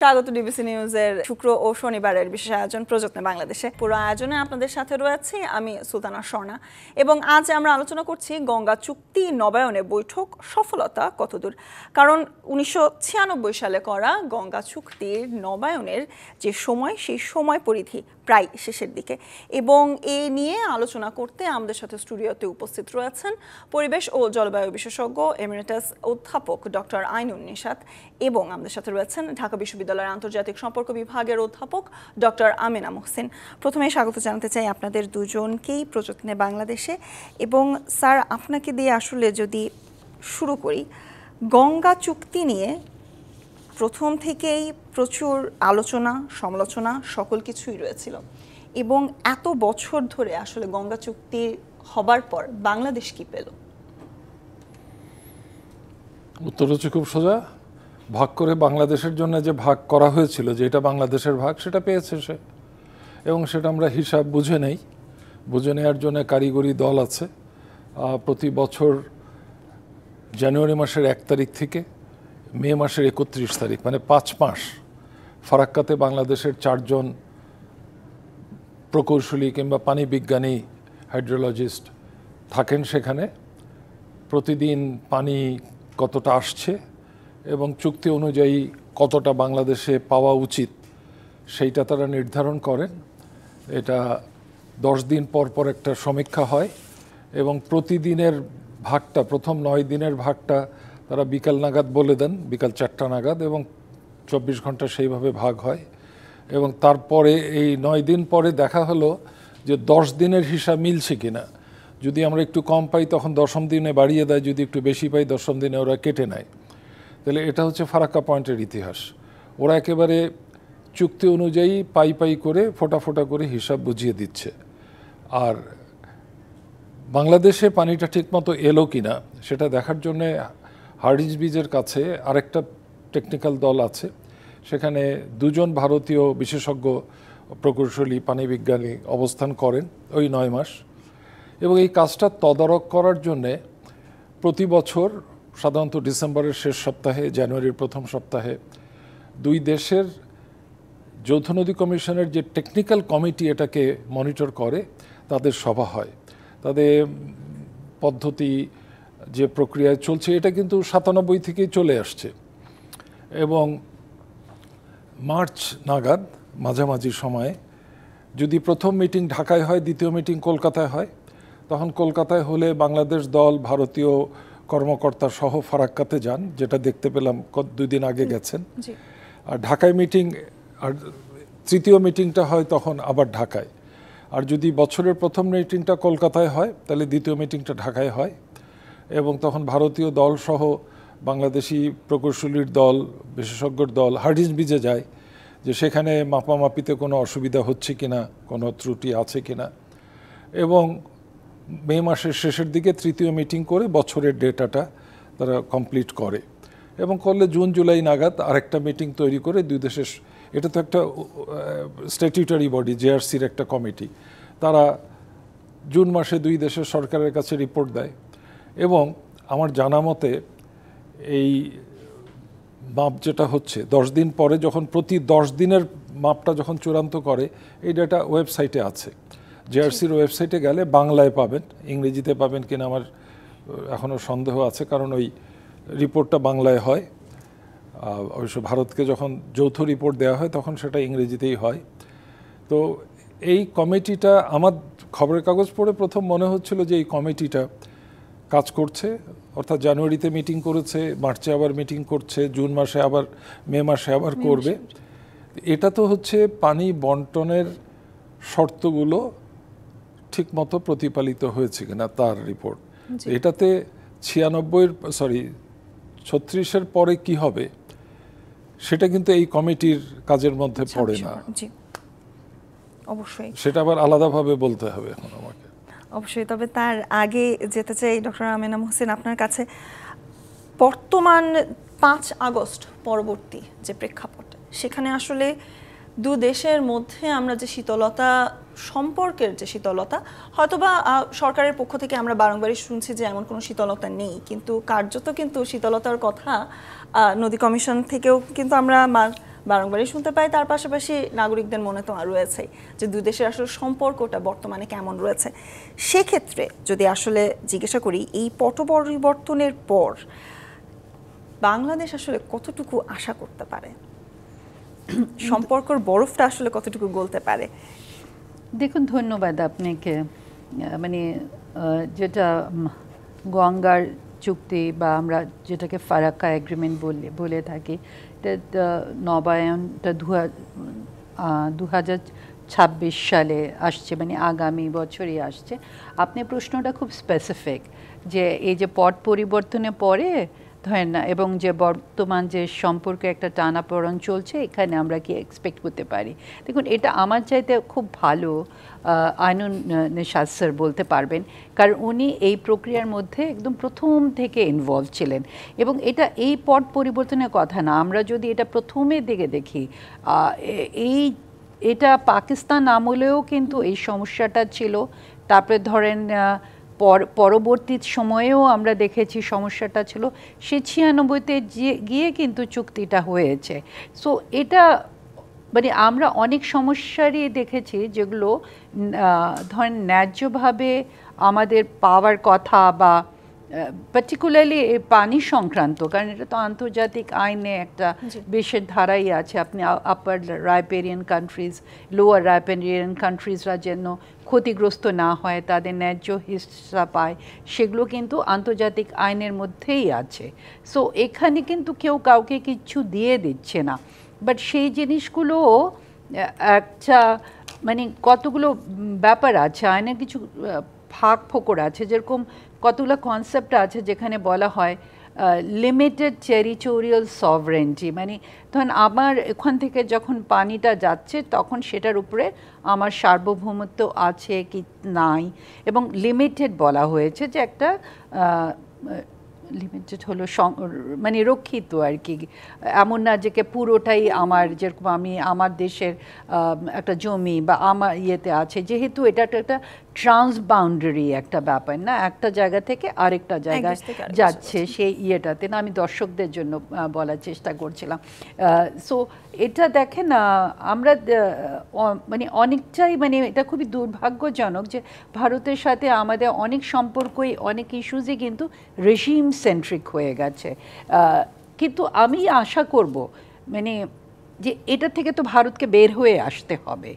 স্বাগত ডিবিসি নিউজের শুক্র ও শনিবারের বিশেষ আয়োজন প্রযত্নে বাংলাদেশে। পুরো আয়োজনে আপনাদের সাথে রয়েছি আমি সুলতানা স্বর্ণা এবং আজ আমরা আলোচনা করছি গঙ্গা চুক্তি নবায়নে বৈঠক সফলতা কতদূর। কারণ 1996 সালে করা গঙ্গা চুক্তির নবায়নের যে সময়, সেই সময় পরিধি প্রায় শেষের দিকে এবং এ নিয়ে আলোচনা করতে আমাদের সাথে স্টুডিওতে উপস্থিত রয়েছেন পরিবেশ ও জলবায়ু বিশেষজ্ঞ এমিরেটাস অধ্যাপক ডক্টর আইনুন নিশাত এবং আমাদের সাথে রয়েছেন ঢাকা বিশ্ববিদ্যালয়ের আন্তর্জাতিক সম্পর্ক বিভাগের অধ্যাপক ডক্টর আমেনা মোহসিন। প্রথমে স্বাগত জানাতে চাই আপনাদের দুজনকেই প্রযত্নে বাংলাদেশে। এবং স্যার, আপনাকে দিয়ে আসলে যদি শুরু করি, গঙ্গা চুক্তি নিয়ে প্রথম থেকেই প্রচুর আলোচনা সমালোচনা সকল কিছুই রয়েছিল এবং এত বছর ধরে আসলে গঙ্গা চুক্তি হবার পর বাংলাদেশ কি পেল? উত্তর হচ্ছে খুব সোজা। ভাগ করে বাংলাদেশের জন্য যে ভাগ করা হয়েছিল, যে এটা বাংলাদেশের ভাগ, সেটা পেয়েছে সে, এবং সেটা আমরা হিসাব বুঝে নেই। বুঝে নেওয়ার জন্য কারিগরি দল আছে। প্রতি বছর জানুয়ারি মাসের 1 তারিখ থেকে মে মাসের 31 তারিখ, মানে 5 মাস ফারাক্কাতে বাংলাদেশের 4 জন প্রকৌশলী কিংবা পানি বিজ্ঞানী হাইড্রোলজিস্ট থাকেন সেখানে। প্রতিদিন পানি কতটা আসছে এবং চুক্তি অনুযায়ী কতটা বাংলাদেশে পাওয়া উচিত সেইটা তারা নির্ধারণ করেন। এটা 10 দিন পর পর একটা সমীক্ষা হয় এবং প্রতিদিনের ভাগটা, প্রথম 9 দিনের ভাগটা তারা বিকাল নাগাদ বলে দেন, বিকাল 4টা নাগাদ, এবং 24 ঘন্টা সেইভাবে ভাগ হয়। এবং তারপরে এই 9 দিন পরে দেখা হলো যে 10 দিনের হিসাব মিলছে কিনা। যদি আমরা একটু কম পাই তখন 10ম দিনে বাড়িয়ে দেয়, যদি একটু বেশি পাই 10ম দিনে ওরা কেটে নেয়। তাহলে এটা হচ্ছে ফারাক্কা পয়েন্টের ইতিহাস। ওরা একেবারে চুক্তি অনুযায়ী পাই পাই করে ফোটা ফোটা করে হিসাব বুঝিয়ে দিচ্ছে। আর বাংলাদেশে পানিটা ঠিকমতো এলো কিনা সেটা দেখার জন্যে হার্ডিঞ্জ ব্রিজের কাছে আরেকটা টেকনিক্যাল দল আছে। সেখানে 2 জন ভারতীয় বিশেষজ্ঞ প্রকৌশলী পানি বিজ্ঞানী অবস্থান করেন ওই 9 মাস। এবং এই কাজটা তদারক করার জন্যে প্রতি বছর সাধারণত ডিসেম্বরের শেষ সপ্তাহে, জানুয়ারির প্রথম সপ্তাহে 2 দেশের যৌথ নদী কমিশনের যে টেকনিক্যাল কমিটি এটাকে মনিটর করে, তাদের সভা হয়। তাদের পদ্ধতি যে প্রক্রিয়ায় চলছে এটা কিন্তু 97 থেকেই চলে আসছে। এবং মার্চ নাগাদ মাঝামাঝি সময়ে যদি প্রথম মিটিং ঢাকায় হয়, দ্বিতীয় মিটিং কলকাতায় হয়, তখন কলকাতায় হলে বাংলাদেশ দল ভারতীয় কর্মকর্তা সহ ফারাক্কাতে যান, যেটা দেখতে পেলাম 2 দিন আগে গেছেন। আর ঢাকায় মিটিং, আর তৃতীয় মিটিংটা হয় তখন আবার ঢাকায়। আর যদি বছরের প্রথম মিটিংটা কলকাতায় হয় তাহলে দ্বিতীয় মিটিংটা ঢাকায় হয়। এবং তখন ভারতীয় দল সহ বাংলাদেশি প্রকৌশলীর দল, বিশেষজ্ঞর দল হার্ডিঞ্জ ব্রিজে যায় যে সেখানে মাপামাপিতে কোনো অসুবিধা হচ্ছে কিনা, কোনো ত্রুটি আছে কিনা। এবং মে মাসের শেষের দিকে তৃতীয় মিটিং করে বছরের ডেটাটা তারা কমপ্লিট করে। এবং করলে জুন জুলাই নাগাদ আরেকটা মিটিং তৈরি করে 2 দেশের, এটা তো একটা স্ট্যাটিউটারি বডি, জেআরসির একটা কমিটি, তারা জুন মাসে 2 দেশের সরকারের কাছে রিপোর্ট দেয়। এবং আমার জানা মতে এই মাপ যেটা হচ্ছে 10 দিন পরে, যখন প্রতি 10 দিনের মাপটা যখন চূড়ান্ত করে, এই ডেটা ওয়েবসাইটে আছে। জেআরসির ওয়েবসাইটে গেলে বাংলায় পাবেন, ইংরেজিতে পাবেন কিনা আমার এখনও সন্দেহ আছে, কারণ ওই রিপোর্টটা বাংলায় হয়। অবশ্য ভারতকে যখন যৌথ রিপোর্ট দেওয়া হয় তখন সেটা ইংরেজিতেই হয়। তো এই কমিটিটা, আমার খবরের কাগজ পড়ে প্রথম মনে হচ্ছিল যে এই কমিটিটা কাজ করছে, অর্থাৎ জানুয়ারিতে মিটিং করেছে, মার্চে আবার মিটিং করছে, জুন মাসে আবার, মে মাসে আবার করবে। এটা তো হচ্ছে পানি বন্টনের শর্তগুলো ঠিকমতো প্রতিপালিত হয়েছে কিনা তার রিপোর্ট। এটাতে 36-এর পরে কি হবে সেটা কিন্তু এই কমিটির কাজের মধ্যে পড়ে না। অবশ্যই সেটা আবার আলাদাভাবে বলতে হবে এখন আমাকে। অবশ্যই। তবে তার আগে যেতে চাই ডক্টর আমেনা মোহসিন আপনার কাছে। বর্তমান 5 আগস্ট পরবর্তী যে প্রেক্ষাপট, সেখানে আসলে 2 দেশের মধ্যে আমরা যে শীতলতা, সম্পর্কের যে শীতলতা, হয়তোবা সরকারের পক্ষ থেকে আমরা বারংবারই শুনছি যে এমন কোনো শীতলতা নেই, কিন্তু কার্যত কিন্তু শীতলতার কথা নদী কমিশন থেকেও কিন্তু আমরা বারংবারই শুনতে পাই, তার পাশাপাশি নাগরিকদের মনে তো রয়েছে যে দুই দেশের আসলে সম্পর্কটা বর্তমানে কেমন রয়েছে। সেক্ষেত্রে যদি আসলে জিজ্ঞাসা করি, এই পট পরিবর্তনের পর বাংলাদেশ আসলে কতটুকু আশা করতে পারে, সম্পর্কের বরফটা আসলে কতটুকু গলতে পারে? দেখুন, ধন্যবাদ আপনাকে। মানে যেটা গঙ্গার চুক্তি বা আমরা যেটাকে ফারাক্কা এগ্রিমেন্ট বলে থাকি, নবায়নটা 2026 সালে আসছে, মানে আগামী বছরই আসছে। আপনি প্রশ্নটা খুব স্পেসিফিক, যে এই যে পট পরিবর্তনের পরে ধরেন না, এবং যে বর্তমান যে সম্পর্কে একটা টানাপোড়েন চলছে, এখানে আমরা কি এক্সপেক্ট করতে পারি। দেখুন, এটা আমার চাইতে খুব ভালো আইনুন নিশাত স্যার বলতে পারবেন, কারণ উনি এই প্রক্রিয়ার মধ্যে একদম প্রথম থেকে ইনভলভ ছিলেন। এবং এটা এই পট পরিবর্তনের কথা না, আমরা যদি এটা প্রথমের দিকে দেখি, এটা পাকিস্তান আমলেও কিন্তু এই সমস্যাটা ছিল। তারপরে ধরেন পরবর্তী সময়েও আমরা দেখেছি সমস্যাটা ছিল। সে 96-তে গিয়ে কিন্তু চুক্তিটা হয়েছে। সো এটা মানে আমরা অনেক সমস্যারই দেখেছি যেগুলো ধরেন ন্যায্যভাবে আমাদের পাওয়ার কথা, বা পার্টিকুলারলি পানি সংক্রান্ত, কারণ এটা তো আন্তর্জাতিক আইনে একটা বিশেষ ধারাই আছে। আপনি আপার রাইপেরিয়ান কান্ট্রিজ, লোয়ার রাইপেরিয়ান কান্ট্রিজরা যেন ক্ষতিগ্রস্ত না হয়, তাদের ন্যায্য হিস্সা পায়, সেগুলো কিন্তু আন্তর্জাতিক আইনের মধ্যেই আছে। সো এখানে কিন্তু কেউ কাউকে কিছু দিয়ে দিচ্ছে না, বাট সেই জিনিসগুলো একটা মানে কতগুলো ব্যাপার আছে, আইনের কিছু ফাঁক ফোকর আছে। যেরকম কতগুলো কনসেপ্ট আছে যেখানে বলা হয় লিমিটেড টেরিটোরিয়াল সভরেন্টি, মানে ধরুন আমার এখান থেকে যখন পানিটা যাচ্ছে তখন সেটার উপরে আমার সার্বভৌমত্ব আছে কি নাই, এবং লিমিটেড বলা হয়েছে, যে একটা লিমিটেড হলো মানে রক্ষিত আর কি, এমন না যে পুরোটাই আমার, যেরকম আমি আমার দেশের একটা জমি বা আমার ইয়েতে আছে, যেহেতু এটা একটা ট্রান্সবাউন্ডারি একটা ব্যাপার না, একটা জায়গা থেকে আরেকটা জায়গায় যাচ্ছে সেই ইয়েটাতে না। আমি দর্শকদের জন্য বলার চেষ্টা করছিলাম। সো এটা দেখেন, আমরা মানে অনেকটাই, মানে এটা খুবই দুর্ভাগ্যজনক যে ভারতের সাথে আমাদের অনেক সম্পর্কই, অনেক ইস্যুজই কিন্তু রেজিম সেন্ট্রিক হয়ে গেছে। কিন্তু আমি আশা করব মানে যে এটা থেকে তো ভারতকে বের হয়ে আসতে হবে,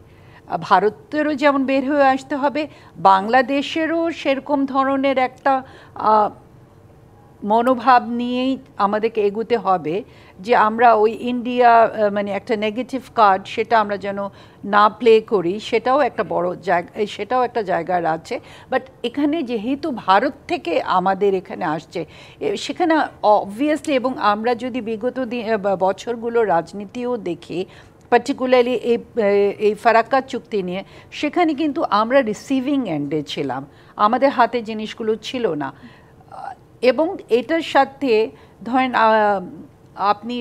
ভারতেরও যেমন বের হয়ে আসতে হবে, বাংলাদেশেরও সেরকম ধরনের একটা মনোভাব নিয়েই আমাদেরকে এগোতে হবে, যে আমরা ওই ইন্ডিয়া মানে একটা নেগেটিভ কার্ড, সেটা আমরা যেন না প্লে করি। সেটাও একটা বড় জায়গা, সেটাও একটা জায়গার আছে। বাট এখানে যেহেতু ভারত থেকে আমাদের এখানে আসছে, সেখানে অবভিয়াসলি, এবং আমরা যদি বিগত বছরগুলো রাজনীতিও দেখি, পার্টিকুলারলি এই ফারাক্কা চুক্তি নিয়ে, সেখানে কিন্তু আমরা রিসিভিং এন্ডে ছিলাম, আমাদের হাতে জিনিসগুলো ছিল না। এবং এটার সাথে ধরেন আপনি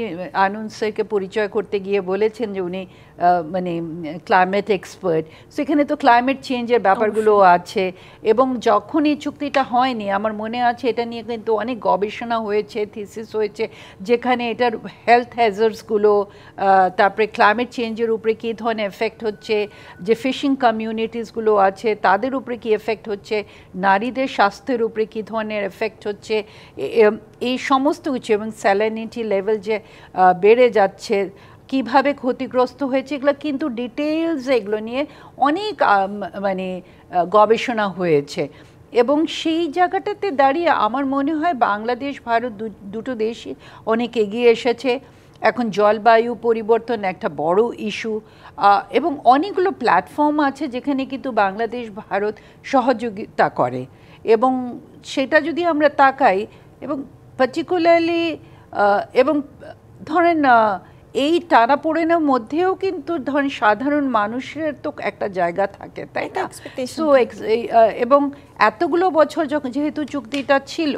আনন্দ স্যারকে পরিচয় করতে গিয়ে বলেছেন যে উনি মানে ক্লাইমেট এক্সপার্ট, সেখানে তো ক্লাইমেট চেঞ্জের ব্যাপারগুলো আছে। এবং যখন এই চুক্তিটা হয়নি, আমার মনে আছে এটা নিয়ে কিন্তু অনেক গবেষণা হয়েছে, থিসিস হয়েছে, যেখানে এটার হেলথ হ্যাজার্ডসগুলো, তারপরে ক্লাইমেট চেঞ্জের উপরে কী ধরনের এফেক্ট হচ্ছে, যে ফিশিং কমিউনিটিসগুলো আছে তাদের উপরে কী এফেক্ট হচ্ছে, নারীদের স্বাস্থ্যের উপরে কী ধরনের এফেক্ট হচ্ছে, এই সমস্ত কিছু, এবং স্যালিনিটি লেভেল যে বেড়ে যাচ্ছে, কিভাবে ক্ষতিগ্রস্ত হয়েছে, এগুলো কিন্তু ডিটেলস, এগুলো নিয়ে অনেক মানে গবেষণা হয়েছে। এবং সেই জায়গাটাতে দাঁড়িয়ে আমার মনে হয় বাংলাদেশ ভারত দুটো দেশই অনেক এগিয়ে এসেছে। এখন জলবায়ু পরিবর্তন একটা বড় ইস্যু, এবং অনেকগুলো প্ল্যাটফর্ম আছে যেখানে কিন্তু বাংলাদেশ ভারত সহযোগিতা করে। এবং সেটা যদি আমরা তাকাই, এবং পার্টিকুলারলি, এবং ধরেন এই টানাপোড়েনের মধ্যেও কিন্তু ধরেন সাধারণ মানুষের তো একটা জায়গা থাকে, তাই না? সো এবং এতগুলো বছর যখন যেহেতু চুক্তিটা ছিল,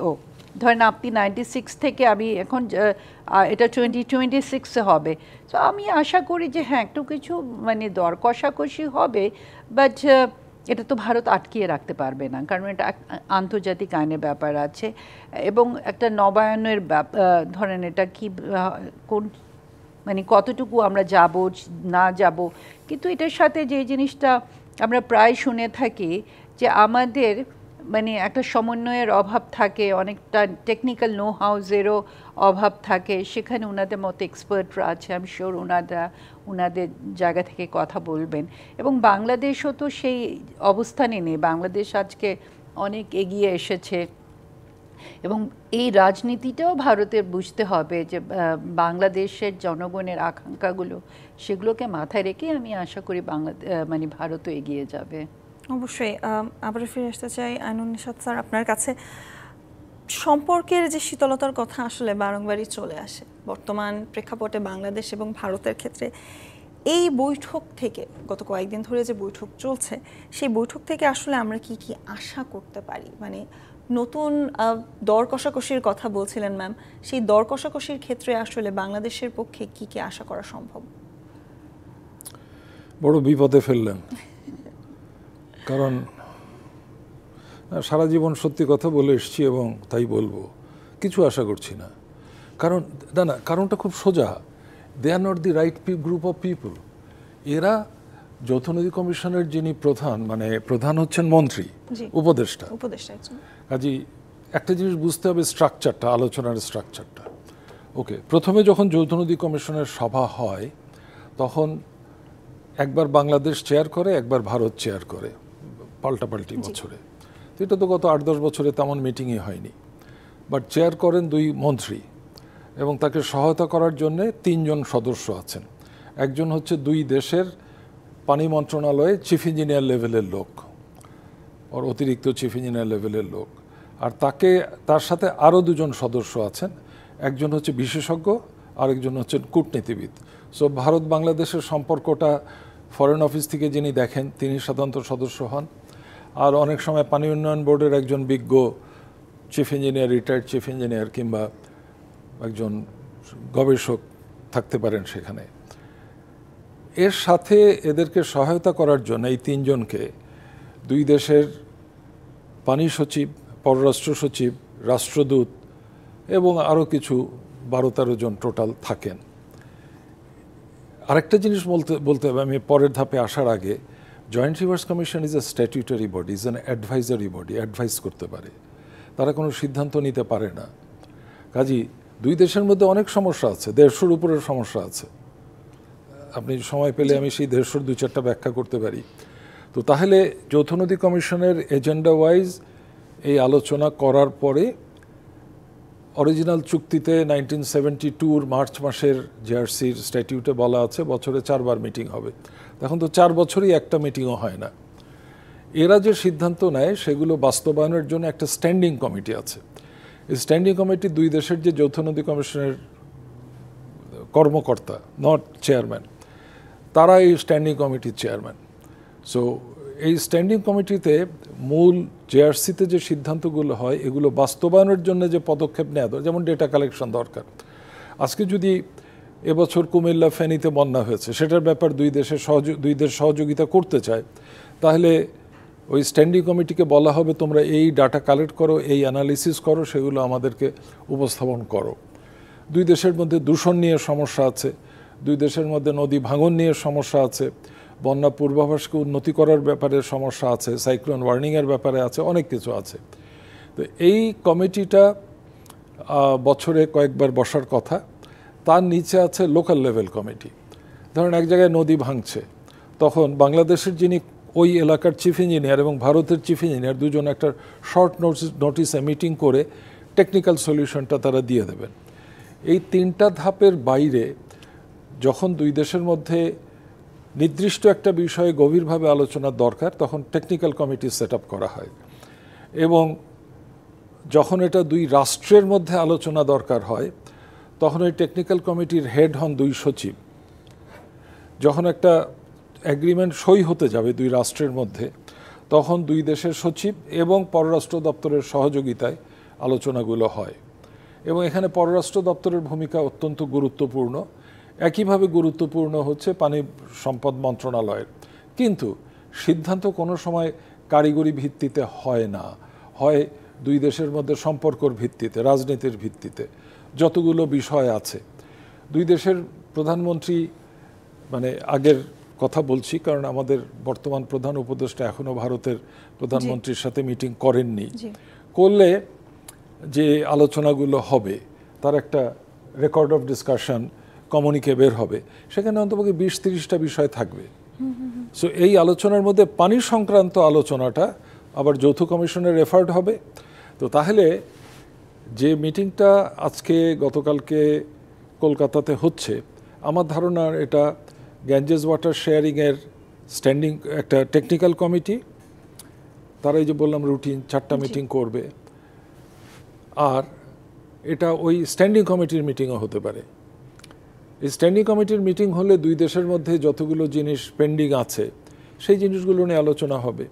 ধরেন আপনি 96 থেকে, আমি এখন এটা 2026-এ হবে। তো আমি আশা করি যে হ্যাঁ, একটু কিছু মানে দর কষাকষি হবে, বাট এটা তো ভারত আটকিয়ে রাখতে পারবে না, কারণ এটা আন্তর্জাতিক আইনের ব্যাপার আছে। এবং একটা নবায়নের ধরেন এটা কি কোন মানে কতটুকু আমরা যাব না যাব। কিন্তু এটার সাথে যে জিনিসটা আমরা প্রায় শুনে থাকি যে আমাদের মানে একটা সমন্বয়ের অভাব থাকে, অনেকটা টেকনিক্যাল নো হাউসেরও অভাব থাকে। সেখানে ওনাদের মতো এক্সপার্টরা আছে, আমি শিওর ওনাদের জায়গা থেকে কথা বলবেন। এবং বাংলাদেশও তো সেই অবস্থানে নেই, বাংলাদেশ আজকে অনেক এগিয়ে এসেছে। এবং এই রাজনীতিটাও ভারতের বুঝতে হবে যে বাংলাদেশের জনগণের আকাঙ্ক্ষাগুলো, সেগুলোকে মাথায় রেখে আমি আশা করি মানে ভারতও এগিয়ে যাবে। অবশ্যই। আবার ফিরে আসতে চাই আইনুন নিশাত স্যার আপনার কাছে। সম্পর্কের যে শীতলতার কথা আসলে বারংবারই চলে আসে বর্তমান প্রেক্ষাপটে বাংলাদেশ এবং ভারতের ক্ষেত্রে। এই বৈঠক থেকে, গত কয়েকদিন ধরে যে বৈঠক চলছে, সেই বৈঠক থেকে আসলে আমরা কি কি আশা করতে পারি? মানে নতুন দর কষাকষির কথা বলছিলেন ম্যাম, সেই দর কষাকষির ক্ষেত্রে আসলে বাংলাদেশের পক্ষে কি কি আশা করা সম্ভব? বড় বিপদে ফেললেন, কারণ সারা জীবন সত্যি কথা বলে এসেছি এবং তাই বলবো, কিছু আশা করছি না। কারণ না, কারণটা খুব সোজা, they are not the right group of people. এরা যৌথ নদী কমিশনের যিনি প্রধান হচ্ছেন মন্ত্রী, উপদেষ্টা। কাজী একটা জিনিস বুঝতে হবে, স্ট্রাকচারটা, আলোচনার স্ট্রাকচারটা। ওকে, প্রথমে যখন যৌথ নদী কমিশনের সভা হয় তখন একবার বাংলাদেশ চেয়ার করে, একবার ভারত চেয়ার করে, পাল্টাপাল্টি বছরে। এটা তো গত 8-10 বছরে তেমন মিটিংই হয়নি। বাট চেয়ার করেন দুই মন্ত্রী এবং তাকে সহায়তা করার জন্য 3 জন সদস্য আছেন। একজন হচ্ছে দুই দেশের পানি মন্ত্রণালয়ে চিফ ইঞ্জিনিয়ার লেভেলের লোক, ওর অতিরিক্ত চিফ ইঞ্জিনিয়ার লেভেলের লোক। আর তার সাথে আরও 2 জন সদস্য আছেন, একজন হচ্ছে বিশেষজ্ঞ, আরেকজন হচ্ছেন কূটনীতিবিদ। সো ভারত বাংলাদেশের সম্পর্কটা ফরেন অফিস থেকে যিনি দেখেন তিনি সাধারণত সদস্য হন। আর অনেক সময় পানি উন্নয়ন বোর্ডের একজন বিজ্ঞ chief engineer, retired chief engineer কিংবা একজন গবেষক থাকতে পারেন সেখানে। এর সাথে এদেরকে সহায়তা করার জন্য এই 3 জনকে দুই দেশের পানি সচিব, পররাষ্ট্র সচিব, রাষ্ট্রদূত এবং আরও কিছু 12-13 জন টোটাল থাকেন। আরেকটা জিনিস বলতে হবে, আমি পরের ধাপে আসার আগে, Joint Rivers Commission is a statutory body, is an advisory body, advice করতে পারে, তারা কোনো সিদ্ধান্ত নিতে পারে না। কাজী দুই দেশের মধ্যে অনেক সমস্যা আছে, 150-র উপরের সমস্যা আছে। আপনি সময় পেলে আমি সেই 150-র 2-4টা ব্যাখ্যা করতে পারি। তো তাহলে যৌথ নদী কমিশনের এজেন্ডা ওয়াইজ এই আলোচনা করার পরে অরিজিনাল চুক্তিতে 1972 মার্চ মাসের জেআরসির স্ট্যাটিউটে বলা আছে বছরে 4 বার মিটিং হবে। এখন তো 4 বছরই একটা মিটিংও হয় না। এরা যে সিদ্ধান্ত নেয় সেগুলো বাস্তবায়নের জন্য একটা স্ট্যান্ডিং কমিটি আছে। এই স্ট্যান্ডিং কমিটি দুই দেশের যে যৌথ নদী কমিশনের কর্মকর্তা, নট চেয়ারম্যান, তারা এই স্ট্যান্ডিং কমিটির চেয়ারম্যান। সো এই স্ট্যান্ডিং কমিটিতে মূল জেআরসিতে যে সিদ্ধান্তগুলো হয় এগুলো বাস্তবায়নের জন্য যে পদক্ষেপ নেওয়া দরকার, যেমন ডেটা কালেকশন দরকার। আজকে যদি এবছর কুমিল্লা, ফেনীতে বন্যা হয়েছে, সেটার ব্যাপার দুই দেশ সহযোগিতা করতে চায়, তাহলে ওই স্ট্যান্ডিং কমিটিকে বলা হবে তোমরা এই ডাটা কালেক্ট করো, এই অ্যানালিসিস করো, সেগুলো আমাদেরকে উপস্থাপন করো। দুই দেশের মধ্যে দূষণ নিয়ে সমস্যা আছে, দুই দেশের মধ্যে নদী ভাঙন নিয়ে সমস্যা আছে, বন্যা পূর্বাভাসকে উন্নতি করার ব্যাপারে সমস্যা আছে, সাইক্লোন ওয়ার্নিংয়ের ব্যাপারে আছে, অনেক কিছু আছে। তো এই কমিটিটা বছরে কয়েকবার বসার কথা। তার নিচে আছে লোকাল লেভেল কমিটি। ধরেন এক জায়গায় নদী ভাঙছে, তখন বাংলাদেশের যিনি ওই এলাকার চিফ ইঞ্জিনিয়ার এবং ভারতের চিফ ইঞ্জিনিয়ার দুজন একটা শর্ট নোটিসে মিটিং করে টেকনিক্যাল সলিউশনটা তারা দিয়ে দেবেন। এই 3টা ধাপের বাইরে যখন দুই দেশের মধ্যে নির্দিষ্ট একটা বিষয়ে গভীরভাবে আলোচনার দরকার, তখন টেকনিক্যাল কমিটি সেট আপ করা হয়। এবং যখন এটা দুই রাষ্ট্রের মধ্যে আলোচনা দরকার হয়, তখন ওই টেকনিক্যাল কমিটির হেড হন দুই সচিব। যখন একটা অ্যাগ্রিমেন্ট সই হতে যাবে দুই রাষ্ট্রের মধ্যে, তখন দুই দেশের সচিব এবং পররাষ্ট্র দপ্তরের সহযোগিতায় আলোচনাগুলো হয়। এবং এখানে পররাষ্ট্র দপ্তরের ভূমিকা অত্যন্ত গুরুত্বপূর্ণ। একইভাবে গুরুত্বপূর্ণ হচ্ছে পানি সম্পদ মন্ত্রণালয়ের। কিন্তু সিদ্ধান্ত কোনো সময় কারিগরি ভিত্তিতে হয় না, হয় দুই দেশের মধ্যে সম্পর্কর ভিত্তিতে, রাজনীতির ভিত্তিতে। যতগুলো বিষয় আছে, দুই দেশের প্রধানমন্ত্রী মানে আগের কথা বলছি, কারণ আমাদের বর্তমান প্রধান উপদেষ্টা এখনো ভারতের প্রধানমন্ত্রীর সাথে মিটিং করেননি। করলে যে আলোচনাগুলো হবে তার একটা রেকর্ড অফ ডিসকাশন কমিউনিকে বের হবে, সেখানে অন্তপক্ষে 20-30টা বিষয় থাকবে। সো এই আলোচনার মধ্যে পানি সংক্রান্ত আলোচনাটা আবার যৌথ কমিশনের রেফার্ড হবে। তো তাহলে যে মিটিংটা আজকে গতকালকে কলকাতাতে হচ্ছে, আমার ধারণা এটা গ্যাঞ্জেস ওয়াটার শেয়ারিংয়ের স্ট্যান্ডিং একটা টেকনিক্যাল কমিটি, তারা এই যে বললাম রুটিন 4টা মিটিং করবে, আর এটা ওই স্ট্যান্ডিং কমিটির মিটিংও হতে পারে। এই স্ট্যান্ডিং কমিটির মিটিং হলে দুই দেশের মধ্যে যতগুলো জিনিস পেন্ডিং আছে সেই জিনিসগুলো নিয়ে আলোচনা হবে।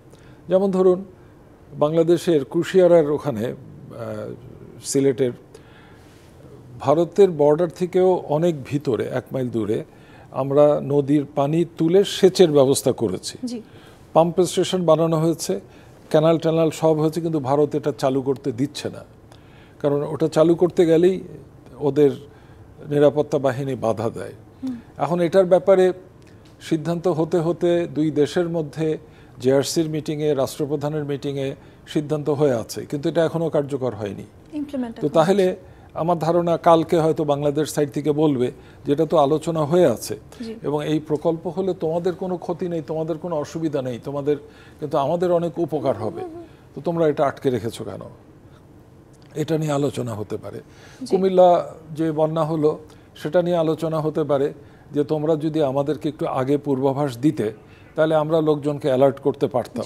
যেমন ধরুন বাংলাদেশের কুশিয়ারার ওখানে সিলেটের ভারতের বর্ডার থেকেও অনেক ভিতরে 1 মাইল দূরে আমরা নদীর পানি তুলে সেচের ব্যবস্থা করেছি। পাম্প স্টেশন বানানো হয়েছে, ক্যানাল ট্যানাল সব হয়েছে, কিন্তু ভারত এটা চালু করতে দিচ্ছে না। কারণ ওটা চালু করতে গেলেই ওদের নিরাপত্তা বাহিনী বাধা দেয়। এখন এটার ব্যাপারে সিদ্ধান্ত হতে হতে দুই দেশের মধ্যে জেআরসির মিটিংয়ে, রাষ্ট্রপ্রধানের মিটিংয়ে সিদ্ধান্ত হয়ে আছে, কিন্তু এটা এখনও কার্যকর হয়নি। তো তাহলে আমার ধারণা কালকে হয়তো বাংলাদেশ সাইড থেকে বলবে যেটা তো আলোচনা হয়ে আছে এবং এই প্রকল্প হলে তোমাদের কোনো ক্ষতি নেই, তোমাদের কোনো অসুবিধা নেই, তোমাদের কিন্তু আমাদের অনেক উপকার হবে, তো তোমরা এটা আটকে রেখেছো কেন? এটা নিয়ে আলোচনা হতে পারে। কুমিল্লা যে বন্যা হলো সেটা নিয়ে আলোচনা হতে পারে যে তোমরা যদি আমাদেরকে একটু আগে পূর্বাভাস দিতে তাহলে আমরা লোকজনকে অ্যালার্ট করতে পারতাম।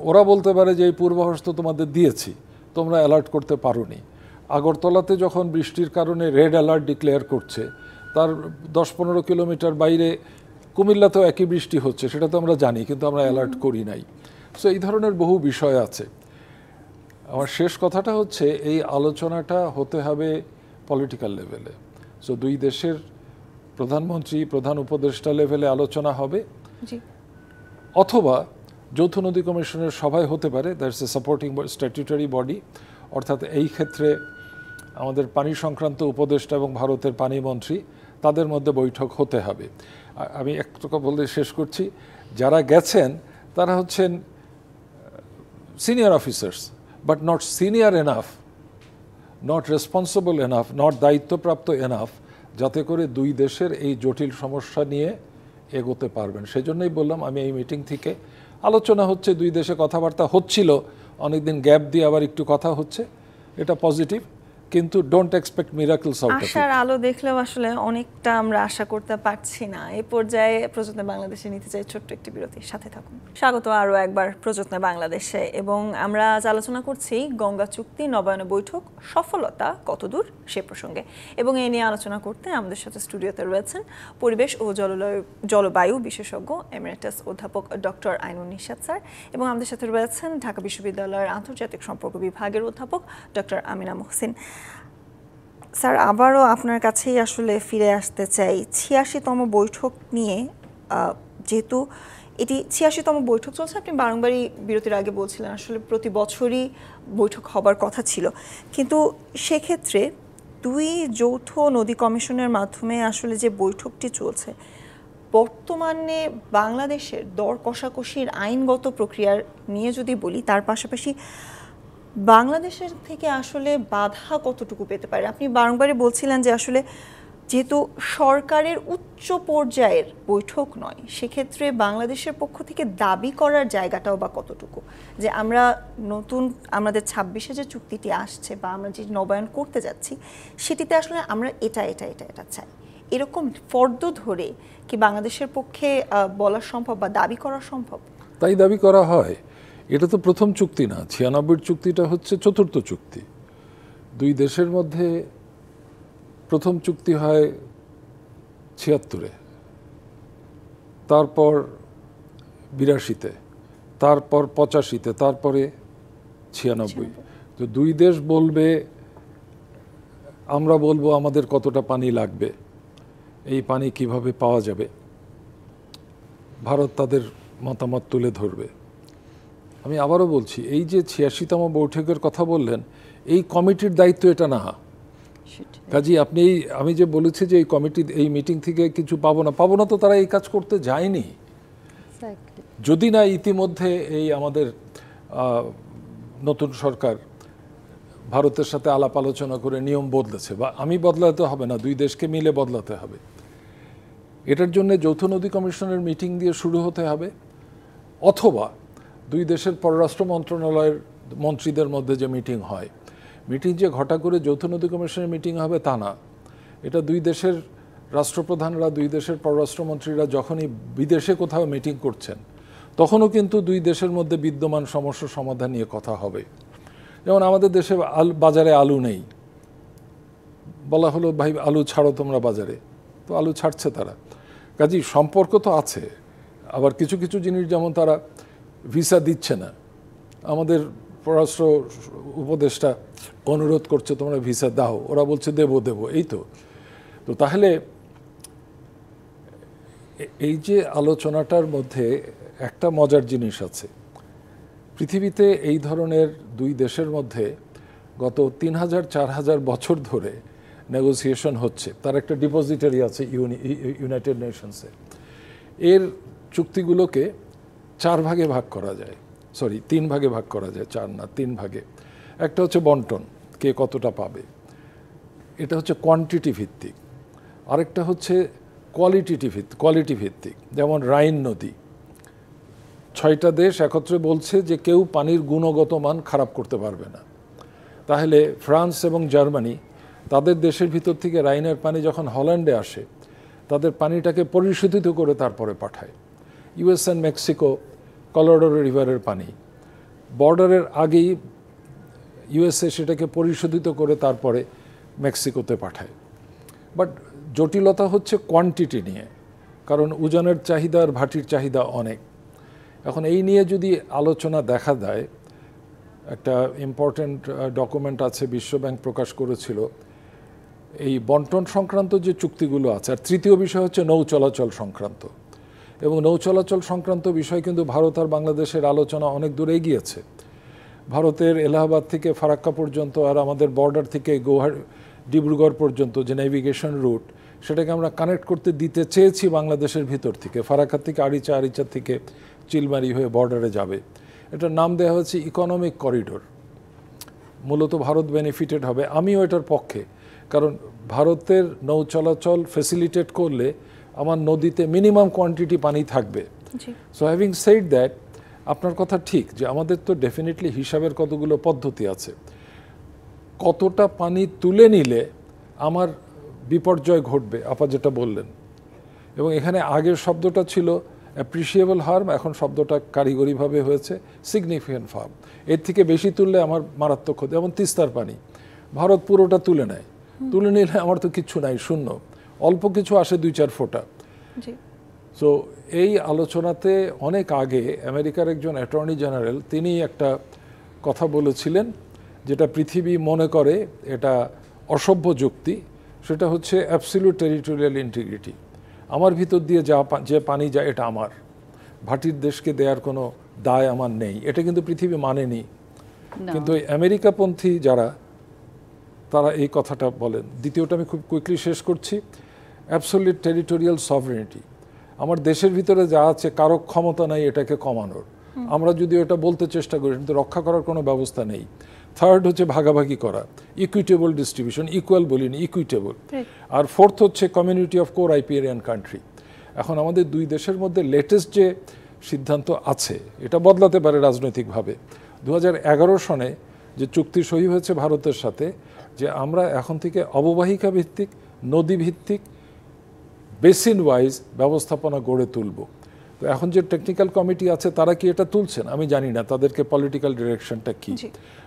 ওরা বলতে পারে যে এই পূর্বাভাস তো তোমাদের দিয়েছি, তোমরা অ্যালার্ট করতে পারোনি। আগরতলাতে যখন বৃষ্টির কারণে রেড অ্যালার্ট ডিক্লেয়ার করছে, তার 10-15 কিলোমিটার বাইরে কুমিল্লাতেও একই বৃষ্টি হচ্ছে, সেটা তো আমরা জানি, কিন্তু আমরা অ্যালার্ট করি নাই। সো এই ধরনের বহু বিষয় আছে। আমার শেষ কথাটা হচ্ছে এই আলোচনাটা হতে হবে পলিটিক্যাল লেভেলে। সো দুই দেশের প্রধানমন্ত্রী, প্রধান উপদেষ্টা লেভেলে আলোচনা হবে, অথবা যৌথ নদী কমিশনের সভায় হতে পারে, that's a supporting statutory body. অর্থাৎ এই ক্ষেত্রে আমাদের পানি সংক্রান্ত উপদেষ্টা এবং ভারতের পানি মন্ত্রী, তাদের মধ্যে বৈঠক হতে হবে। আমি একটু বলতে শেষ করছি, যারা গেছেন তারা হচ্ছেন senior officers, but not senior enough, not responsible enough, not দায়িত্বপ্রাপ্ত এনাফ, যাতে করে দুই দেশের এই জটিল সমস্যা নিয়ে এগোতে পারবেন। সেই জন্যই বললাম আমি এই মিটিং থেকে আলোচনা হচ্ছে, দুই দেশে কথাবার্তা হচ্ছিল, অনেকদিন গ্যাপ দিয়ে আবার একটু কথা হচ্ছে, এটা পজিটিভ, কিন্তু don't expect miracles out of it. আশার আলো দেখলেও আসলে অনেকটা আমরা আশা করতে পারছি না। এই পর্যায়ে প্রযত্নে বাংলাদেশে নিতে চাই ছোট্ট একটি বিরতির সাথে থাকুন। স্বাগত আরও একবার প্রযত্নে বাংলাদেশে, এবং আমরা আজ আলোচনা করছি গঙ্গা চুক্তি নবায়ন বৈঠক সফলতা কতদূর সে প্রসঙ্গে, এবং এই নিয়ে আলোচনা করতে আমাদের সাথে স্টুডিওতে রয়েছেন পরিবেশ ও জলবায়ু বিশেষজ্ঞ এমেরিটাস অধ্যাপক ডক্টর আইনুন নিশাত স্যার, এবং আমাদের সাথে রয়েছেন ঢাকা বিশ্ববিদ্যালয়ের আন্তর্জাতিক সম্পর্ক বিভাগের অধ্যাপক ডক্টর আমিনা মুহসিন। স্যার, আবারও আপনার কাছেই আসলে ফিরে আসতে চাই 86তম বৈঠক নিয়ে। যেহেতু এটি 86তম বৈঠক চলছে, আপনি বারংবারই বিরতির আগে বলছিলেন আসলে প্রতি বছরই বৈঠক হবার কথা ছিল, কিন্তু সেক্ষেত্রে দুই যৌথ নদী কমিশনের মাধ্যমে আসলে যে বৈঠকটি চলছে, বর্তমানে বাংলাদেশের দর কষাকষির আইনগত প্রক্রিয়ার নিয়ে যদি বলি, তার পাশাপাশি বাংলাদেশের থেকে আসলে বাধা কতটুকু পেতে পারে? আপনি বারংবারই বলছিলেন যে আসলে যেহেতু সরকারের উচ্চ পর্যায়ের বৈঠক নয়, সেক্ষেত্রে বাংলাদেশের পক্ষ থেকে দাবি করার জায়গাটাও বা কতটুকু, যে আমরা নতুন আমাদের 26-এ যে চুক্তিটি আসছে বা আমরা যে নবায়ন করতে যাচ্ছি, সেটিতে আসলে আমরা এটা চাই, এরকম ফর্দ ধরে কি বাংলাদেশের পক্ষে বলা সম্ভব বা দাবি করা সম্ভব? তাই দাবি করা হয়। এটা তো প্রথম চুক্তি না, 96-র চুক্তিটা হচ্ছে চতুর্থ চুক্তি। দুই দেশের মধ্যে প্রথম চুক্তি হয় 76-এ, তারপর 82-তে, তারপর 85-তে, তারপরে 96। তো দুই দেশ বলবে, আমরা বলবো আমাদের কতটা পানি লাগবে, এই পানি কিভাবে পাওয়া যাবে, ভারত তাদের মতামত তুলে ধরবে। আমি আবারও বলছি, এই যে 86তম বৈঠকের কথা বললেন, এই কমিটির দায়িত্ব এটা না। কাজী আপনি আমি যে বলেছি যে এই কমিটি এই মিটিং থেকে কিছু পাবো না তো তারা এই কাজ করতে যায়নি। যদি না ইতিমধ্যে এই আমাদের নতুন সরকার ভারতের সাথে আলাপ আলোচনা করে নিয়ম বদলেছে, বা আমি বদলাতে হবে না, দুই দেশকে মিলে বদলাতে হবে। এটার জন্য যৌথ নদী কমিশনের মিটিং দিয়ে শুরু হতে হবে, অথবা দুই দেশের পররাষ্ট্র মন্ত্রণালয়ের মন্ত্রীদের মধ্যে যে মিটিং হয়, মিটিং যে ঘটা করে যৌথ নদী কমিশনের মিটিং হবে তা না। এটা দুই দেশের রাষ্ট্রপ্রধানরা, দুই দেশের পররাষ্ট্রমন্ত্রীরা যখনই বিদেশে কোথাও মিটিং করছেন তখনও কিন্তু দুই দেশের মধ্যে বিদ্যমান সমস্যা সমাধান নিয়ে কথা হবে। যেমন আমাদের দেশে বাজারে আলু নেই, বলা হলো ভাই আলু ছাড়ো তোমরা বাজারে, তো আলু ছাড়ছে তারা। কাজেই সম্পর্ক তো আছে। আবার কিছু কিছু জিনিস যেমন তারা ভিসা দিচ্ছে না, আমাদের পররাষ্ট্র উপদেষ্টা অনুরোধ করছে তোমরা ভিসা দাও, ওরা বলছে দেবো, এই তো। তো তাহলে এই যে আলোচনাটার মধ্যে একটা মজার জিনিস আছে, পৃথিবীতে এই ধরনের দুই দেশের মধ্যে গত 3000-4000 বছর ধরে নেগোসিয়েশন হচ্ছে। তার একটা ডিপোজিটারি আছে ইউনাইটেড নেশনসে। এর চুক্তিগুলোকে 4 ভাগে ভাগ করা যায়, 3 ভাগে ভাগ করা যায়, 4 না 3 ভাগে। একটা হচ্ছে বন্টন, কে কতটা পাবে, এটা হচ্ছে কোয়ান্টিটি ভিত্তিক। আরেকটা হচ্ছে কোয়ালিটি ভিত্তিক, যেমন রাইন নদী, 6টা দেশ একত্রে বলছে যে কেউ পানির গুণগত মান খারাপ করতে পারবে না। তাহলে ফ্রান্স এবং জার্মানি তাদের দেশের ভিতর থেকে রাইনের পানি যখন হল্যান্ডে আসে, তাদের পানিটাকে পরিশোধিত করে তারপরে পাঠায়। ইউএস অ্যান্ড মেক্সিকো কলোরাডো রিভারের পানি বর্ডারের আগেই ইউএসএ সেটাকে পরিশোধিত করে তারপরে মেক্সিকোতে পাঠায়। বাট জটিলতা হচ্ছে কোয়ান্টিটি নিয়ে, কারণ উজানের চাহিদা আর ভাটির চাহিদা অনেক। এখন এই নিয়ে যদি আলোচনা দেখা দেয়, একটা ইম্পর্ট্যান্ট ডকুমেন্ট আছে বিশ্বব্যাংক প্রকাশ করেছিল এই বন্টন সংক্রান্ত যে চুক্তিগুলো আছে। আর তৃতীয় বিষয় হচ্ছে নৌ চলাচল সংক্রান্ত, এবং নৌ চলাচল সংক্রান্ত বিষয় কিন্তু ভারত আর বাংলাদেশের আলোচনা অনেক দূর এগিয়েছে। ভারতের এলাহাবাদ থেকে ফারাক্কা পর্যন্ত আর আমাদের বর্ডার থেকে ডিব্রুগড় পর্যন্ত যে নেভিগেশন রুট, সেটাকে আমরা কানেক্ট করতে দিতে চেয়েছি বাংলাদেশের ভিতর থেকে। ফারাক্কা থেকে আরিচা থেকে চিলমারি হয়ে বর্ডারে যাবে। এটার নাম দেওয়া হয়েছে ইকোনমিক করিডোর। মূলত ভারত বেনিফিটেড হবে, আমিও এটার পক্ষে, কারণ ভারতের নৌ চলাচল ফ্যাসিলিটেট করলে আমার নদীতে মিনিমাম কোয়ান্টিটি পানি থাকবে। সো হ্যাভিং সেড দ্যাট, আপনার কথা ঠিক যে আমাদের তো ডেফিনেটলি হিসাবের কতগুলো পদ্ধতি আছে। কতটা পানি তুলে নিলে আমার বিপর্যয় ঘটবে, আপা যেটা বললেন, এবং এখানে আগের শব্দটা ছিল অ্যাপ্রিসিয়েবল হার্ম, এখন শব্দটা কারিগরিভাবে হয়েছে সিগনিফিক্যান্ট হার্ম। এর থেকে বেশি তুললে আমার মারাত্মক ক্ষতি। যেমন তিস্তার পানি ভারত পুরোটা তুলে নেয়, তুলে নিলে আমার তো কিচ্ছু নাই, শূন্য, অল্প কিছু আসে 2-4 ফোঁটা। সো এই আলোচনাতে অনেক আগে আমেরিকার একজন অ্যাটর্নি জেনারেল তিনি একটা কথা বলেছিলেন, যেটা পৃথিবী মনে করে এটা অসভ্য যুক্তি। সেটা হচ্ছে অ্যাবসলিউট টেরিটোরিয়াল ইন্টিগ্রিটি। আমার ভিতর দিয়ে যে পানি যায় এটা আমার, ভাটির দেশকে দেওয়ার কোনো দায় আমার নেই। এটা কিন্তু পৃথিবী মানেনি। কিন্তু এই আমেরিকাপন্থী যারা, তারা এই কথাটা বলেন। দ্বিতীয়টা আমি খুব কুইকলি শেষ করছি, অ্যাবসলিউট টেরিটোরিয়াল সভরেনিটি। আমার দেশের ভিতরে যা আছে কারো ক্ষমতা নাই এটাকে কমানোর। আমরা যদি এটা বলতে চেষ্টা করি কিন্তু রক্ষা করার কোনো ব্যবস্থা নেই। থার্ড হচ্ছে ভাগাভাগি করা, ইকুইটেবল ডিস্ট্রিবিউশন, ইকুয়াল বলিনি, ইকুইটেবল। আর ফোর্থ হচ্ছে কমিউনিটি অফ কোর রাইপিয়ারিয়ান কান্ট্রি। এখন আমাদের দুই দেশের মধ্যে লেটেস্ট যে সিদ্ধান্ত আছে এটা বদলাতে পারে রাজনৈতিকভাবে। 2011 সনে যে চুক্তি সই হয়েছে ভারতের সাথে, যে আমরা এখন থেকে অববাহিকা ভিত্তিক, নদী ভিত্তিক, বেসিন ওয়াইজ ব্যবস্থাপনা গড়ে তুলব। তো এখন যে টেকনিক্যাল কমিটি আছে তারা কি এটা তুলছেন আমি জানি না, তাদেরকে পলিটিক্যাল ডিরেকশনটা কি।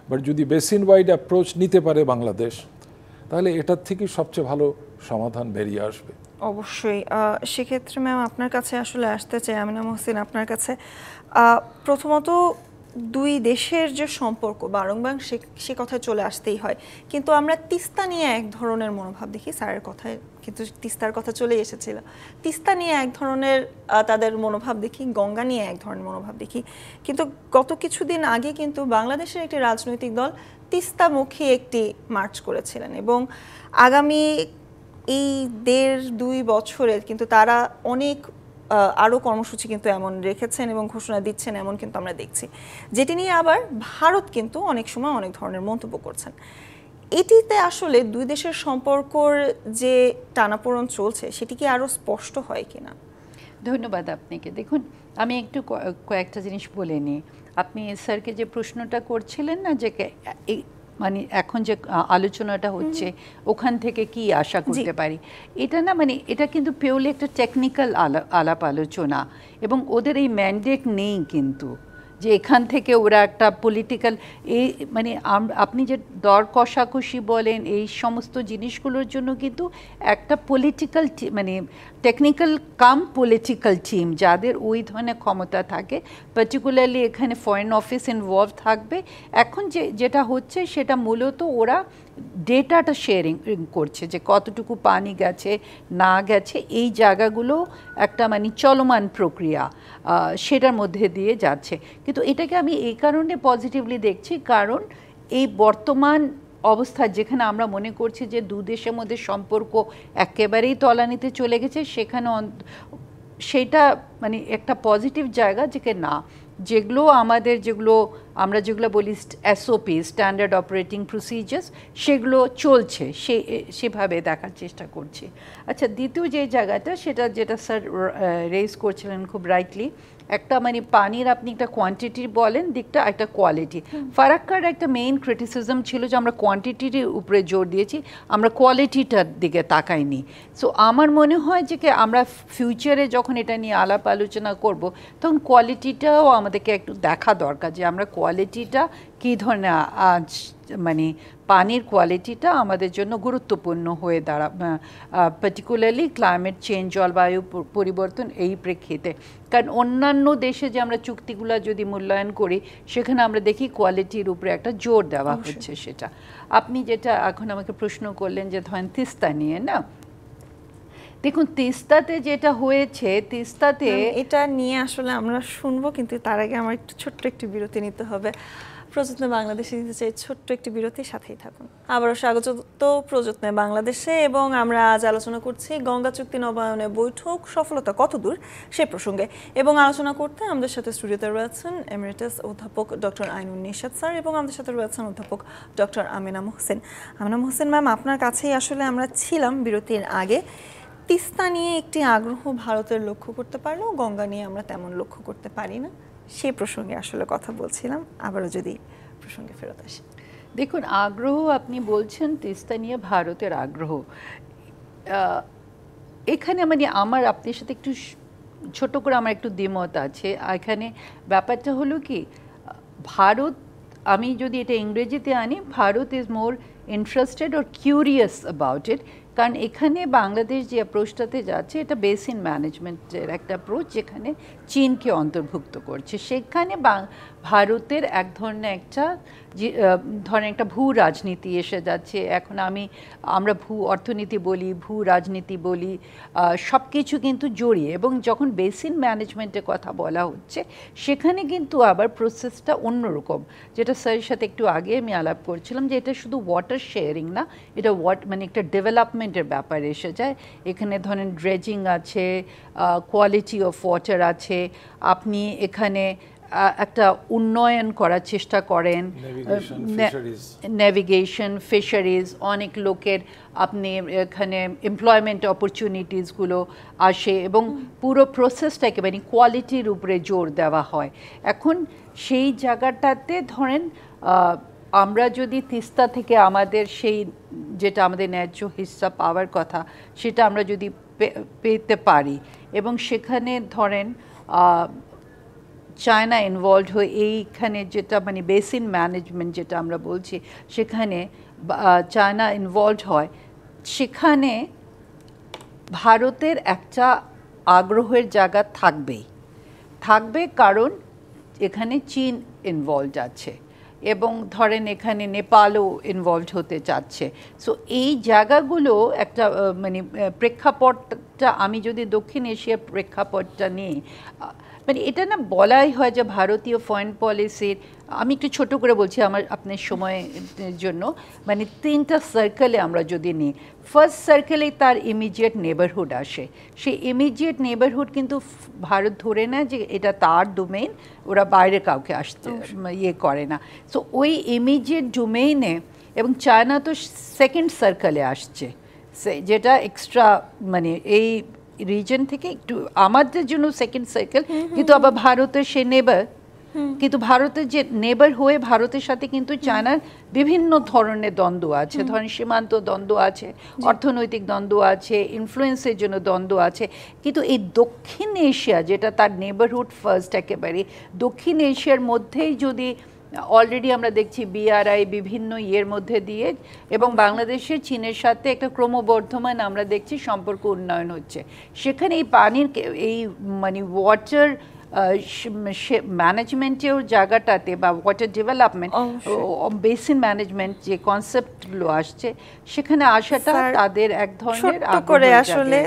বাট যদি বেসিন ওয়াইড অ্যাপ্রোচ নিতে পারে বাংলাদেশ, তাহলে এটার থেকেই সবচেয়ে ভালো সমাধান বেরিয়ে আসবে। অবশ্যই। সেক্ষেত্রে ম্যাম আপনার কাছে আসলে আসতে চাই, আমিনা মহসিন আপনার কাছে। প্রথমত দুই দেশের যে সম্পর্ক বারংবার সে কথায় চলে আসতেই হয়, কিন্তু আমরা তিস্তা নিয়ে এক ধরনের মনোভাব দেখি। স্যারের কথায় কিন্তু তিস্তার কথা চলে এসেছিল। তিস্তা নিয়ে এক ধরনের তাদের মনোভাব দেখি, গঙ্গা নিয়ে এক ধরনের মনোভাব দেখি। কিন্তু গত কিছুদিন আগে কিন্তু বাংলাদেশের একটি রাজনৈতিক দল তিস্তামুখী একটি মার্চ করেছিলেন এবং আগামী এই 1.5-2 বছরে কিন্তু তারা অনেক আরও কর্মসূচি কিন্তু এমন রেখেছেন এবং ঘোষণা দিচ্ছেন, এমন কিন্তু আমরা দেখছি, যেটি নিয়ে আবার ভারত কিন্তু অনেক সময় অনেক ধরনের মন্তব্য করছেন। এটিতে আসলে দুই দেশের সম্পর্কর যে টানাপোড়েন চলছে সেটি কি আরও স্পষ্ট হয় কিনা? ধন্যবাদ আপনাকে। দেখুন, আমি একটু কয়েকটা জিনিস বলে নিই। আপনি স্যারকে যে প্রশ্নটা করছিলেন না, যে মানে এখন যে আলোচনাটা হচ্ছে ওখান থেকে কি আশা করতে পারি, এটা না মানে এটা কিন্তু পিওরলি একটা টেকনিক্যাল আলাপ আলোচনা, এবং ওদের এই ম্যান্ডেট নেই কিন্তু যে এখান থেকে ওরা একটা পলিটিক্যাল এই মানে আপনি যে দর কষাকষি বলেন এই সমস্ত জিনিসগুলোর জন্য কিন্তু একটা পলিটিক্যাল মানে টেকনিক্যাল কাম পলিটিক্যাল টিম যাদের ওই ধরনের ক্ষমতা থাকে, পার্টিকুলারলি এখানে ফরেন অফিস ইনভলভ থাকবে। এখন যেটা হচ্ছে সেটা মূলত ওরা ডেটাটা শেয়ারিং করছে, যে কতটুকু পানি গেছে না গেছে, এই জায়গাগুলো একটা মানে চলমান প্রক্রিয়া, সেটার মধ্যে দিয়ে যাচ্ছে। কিন্তু এটাকে আমি এই কারণে পজিটিভলি দেখছি, কারণ এই বর্তমান অবস্থা যেখানে আমরা মনে করছি যে দু দেশের মধ্যে সম্পর্ক একেবারেই তলানিতে চলে গেছে, সেখানে সেটা মানে একটা পজিটিভ জায়গা, যেখানে না যেগুলো আমরা যেগুলো বলি এসওপি, স্ট্যান্ডার্ড অপারেটিং প্রসিজার্স, সেগুলো চলছে, সেভাবে দেখার চেষ্টা করছি। আচ্ছা, দ্বিতীয় যে জায়গাটা সেটা যেটা স্যার রেজ করছিলেন খুব রাইটলি, একটা মানে পানির আপনি একটা কোয়ান্টিটি বলেন দিকটা, একটা কোয়ালিটি। ফারাক্কার একটা মেইন ক্রিটিসিজম ছিল যে আমরা কোয়ান্টিটির উপরে জোর দিয়েছি, আমরা কোয়ালিটিটার দিকে তাকাইনি। সো আমার মনে হয় যে আমরা ফিউচারে যখন এটা নিয়ে আলাপ আলোচনা করব, তখন কোয়ালিটিটাও আমাদেরকে একটু দেখা দরকার, যে আমরা কোয়ালিটিটা কী ধরনের মানে পানির কোয়ালিটিটা আমাদের জন্য গুরুত্বপূর্ণ হয়ে পার্টিকুলারলি ক্লাইমেট চেঞ্জ, জলবায়ু পরিবর্তন এই প্রেক্ষিতে। কারণ অন্যান্য দেশে যে আমরা চুক্তিগুলো যদি মূল্যায়ন করি, সেখানে আমরা দেখি কোয়ালিটির উপরে একটা জোর দেওয়া হচ্ছে। সেটা আপনি যেটা এখন আমাকে প্রশ্ন করলেন যে ধরেন তিস্তা নিয়ে, না দেখুন তিস্তাতে যেটা হয়েছে, তিস্তাতে এটা নিয়ে আসলে আমরা শুনবো, কিন্তু তার আগে আমার একটু ছোট্ট একটি বিরতি নিতে হবে। প্রযত্নে বাংলাদেশে দিতে চাই ছোট্ট একটি বিরতির সাথেই থাকুন। আবারও স্বাগত প্রযত্নে বাংলাদেশে, এবং আমরা আজ আলোচনা করছি গঙ্গা চুক্তি নবায়নে বৈঠক সফলতা কতদূর সে প্রসঙ্গে। এবং আলোচনা করতে আমাদের সাথে স্টুডিওতে রয়েছেন এমিরেটাস অধ্যাপক ডক্টর আইনুন নিশাত স্যার, এবং আমাদের সাথে রয়েছেন অধ্যাপক ডক্টর আমেনা মোহসেন। আমেনা মোহসেন ম্যাম, আপনার কাছেই আসলে আমরা ছিলাম বিরতির আগে। তিস্তা নিয়ে একটি আগ্রহ ভারতের লক্ষ্য করতে পারলেও গঙ্গা নিয়ে আমরা তেমন লক্ষ্য করতে পারি না, সেই প্রসঙ্গে আসলে কথা বলছিলাম। আবারও যদি প্রসঙ্গে ফেরত আসি। দেখুন, আগ্রহ আপনি বলছেন তিস্তা নিয়ে ভারতের আগ্রহ, এখানে মানে আমার আপনার সাথে একটু ছোট করে আমার একটু দ্বিমত আছে। এখানে ব্যাপারটা হলো কি, ভারত, আমি যদি এটা ইংরেজিতে আনি, Bharat is more interested or curious about it. কারণ এখানে বাংলাদেশ যে অ্যাপ্রোচটাতে যাচ্ছে, এটা বেসিন ম্যানেজমেন্টের একটা অ্যাপ্রোচ, যেখানে চীনকে অন্তর্ভুক্ত করছে। সেখানে ভারতের এক ধরনের একটা ভূ রাজনীতি এসে যাচ্ছে। এখন আমরা ভূ অর্থনীতি বলি, ভূ রাজনীতি বলি, সব কিছু কিন্তু জড়িয়ে। এবং যখন বেসিন ম্যানেজমেন্টের কথা বলা হচ্ছে, সেখানে কিন্তু আবার প্রসেসটা অন্যরকম, যেটা স্যারের সাথে একটু আগে আমি আলাপ করছিলাম, যে এটা শুধু ওয়াটার শেয়ারিং না, এটা মানে একটা ডেভেলপমেন্টের ব্যাপার এসে যায়। এখানে ধরেন ড্রেজিং আছে, কোয়ালিটি অফ ওয়াটার আছে, আপনি এখানে একটা উন্নয়ন করার চেষ্টা করেন, নেভিগেশন, ফিশারিজ, অনেক লোকের আপনি এখানে এমপ্লয়মেন্ট অপরচুনিটিসগুলো আসে, এবং পুরো প্রসেসটাকে মানে কোয়ালিটির উপরে জোর দেওয়া হয়। এখন সেই জায়গাটাতে ধরেন আমরা যদি তিস্তা থেকে আমাদের যেটা আমাদের ন্যায্য হিস্সা পাওয়ার কথা, সেটা আমরা যদি পেতে পারি, এবং সেখানে ধরেন চায়না ইনভলভ হয়ে এইখানে যেটা মানে বেসিন ম্যানেজমেন্ট যেটা আমরা বলছি, সেখানে চায়না ইনভলভ হয়, সেখানে ভারতের একটা আগ্রহের জায়গা থাকবে, কারণ এখানে চীন ইনভলভ আছে, এবং ধরেন এখানে নেপালও ইনভলভ হতে চাচ্ছে। সো এই জায়গাগুলো একটা মানে প্রেক্ষাপটটা, আমি যদি দক্ষিণ এশিয়ার প্রেক্ষাপটটা নিই, মানে এটা না বলাই হয় যে ভারতীয় ফরেন পলিসির, আমি একটু ছোট করে বলছি আপনার সময়ের জন্য, মানে 3টা সার্কেলে আমরা যদি নিই, ফার্স্ট সার্কেলে তার ইমিডিয়েট নেবারহুড আসে। সেই ইমিডিয়েট নেবারহুড কিন্তু ভারত ধরে নেয় যে এটা তার ডোমেইন, ওরা বাইরে কাউকে আসতে ইয়ে করে না। সো ওই ইমিডিয়েট ডোমেইনে, এবং চায়না তো সেকেন্ড সার্কেলে আসছে, যেটা এক্সট্রা মানে এই রিজন থেকে একটু আমাদের জন্য সেকেন্ড সার্কেল, কিন্তু আবার ভারতের সে নেবার, কিন্তু ভারতের যে নেবার হয়ে ভারতের সাথে কিন্তু চায়নার বিভিন্ন ধরনের দ্বন্দ্ব আছে, ধরেন সীমান্ত দ্বন্দ্ব আছে, অর্থনৈতিক দ্বন্দ্ব আছে, ইনফ্লুয়েন্সের জন্য দ্বন্দ্ব আছে। কিন্তু এই দক্ষিণ এশিয়া যেটা তার নেবারহুড ফার্স্ট, একেবারে দক্ষিণ এশিয়ার মধ্যেই যদি অলরেডি আমরা দেখছি বিআরআই বিভিন্ন ইয়ের মধ্যে দিয়ে, এবং বাংলাদেশের চীনের সাথে একটা ক্রমবর্ধমান আমরা দেখছি সম্পর্ক উন্নয়ন হচ্ছে, সেখানে এই পানির এই মানে ওয়াটার ম্যানেজমেন্টের জায়গাটাতে বা ওয়াটার ডেভেলপমেন্ট, বেসিন ম্যানেজমেন্ট যে কনসেপ্টগুলো আসছে, সেখানে আসাটা তাদের এক ধরনের ছোট্ট করে আসলে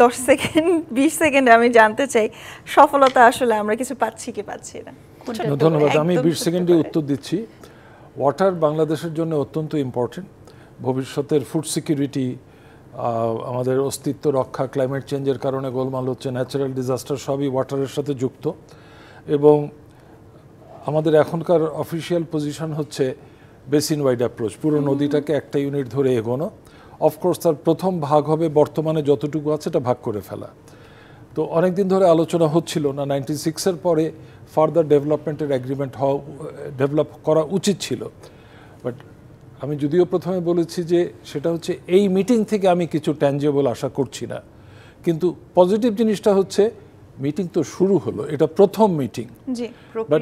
10 সেকেন্ড 20 সেকেন্ডে আমি জানতে চাই সফলতা আসলে আমরা কিছু পাচ্ছি কি পাচ্ছি না। ধন্যবাদ। আমি 20 সেকেন্ডে উত্তর দিচ্ছি। ওয়াটার বাংলাদেশের জন্য অত্যন্ত ইম্পর্টেন্ট। ভবিষ্যতের ফুড সিকিউরিটি, আমাদের অস্তিত্ব রক্ষা, ক্লাইমেট চেঞ্জের কারণে গোলমাল হচ্ছে, ন্যাচারাল ডিজাস্টার, সবই ওয়াটারের সাথে যুক্ত। এবং আমাদের এখনকার অফিসিয়াল পজিশন হচ্ছে বেসিন ওয়াইড অ্যাপ্রোচ, পুরো নদীটাকে একটা ইউনিট ধরে এগোনো। অফকোর্স তার প্রথম ভাগ হবে বর্তমানে যতটুকু আছে এটা ভাগ করে ফেলা। তো অনেক দিন ধরে আলোচনা হচ্ছিল না, 96-এর পরে ফার্দার ডেভেলপমেন্টের এগ্রিমেন্ট ডেভেলপ করা উচিত ছিল। বাট আমি যদিও প্রথমে বলেছি যে সেটা হচ্ছে এই মিটিং থেকে আমি কিছু ট্যাঞ্জেবল আশা করছি না, কিন্তু পজিটিভ জিনিসটা হচ্ছে মিটিং তো শুরু হলো, এটা প্রথম meeting, but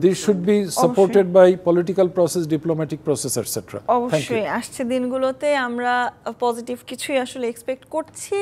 this should be supported by political process, diplomatic process etcetera. অবশ্যই আসছে দিনগুলোতে আমরা পজিটিভ কিছুই আসলে এক্সপেক্ট করছি।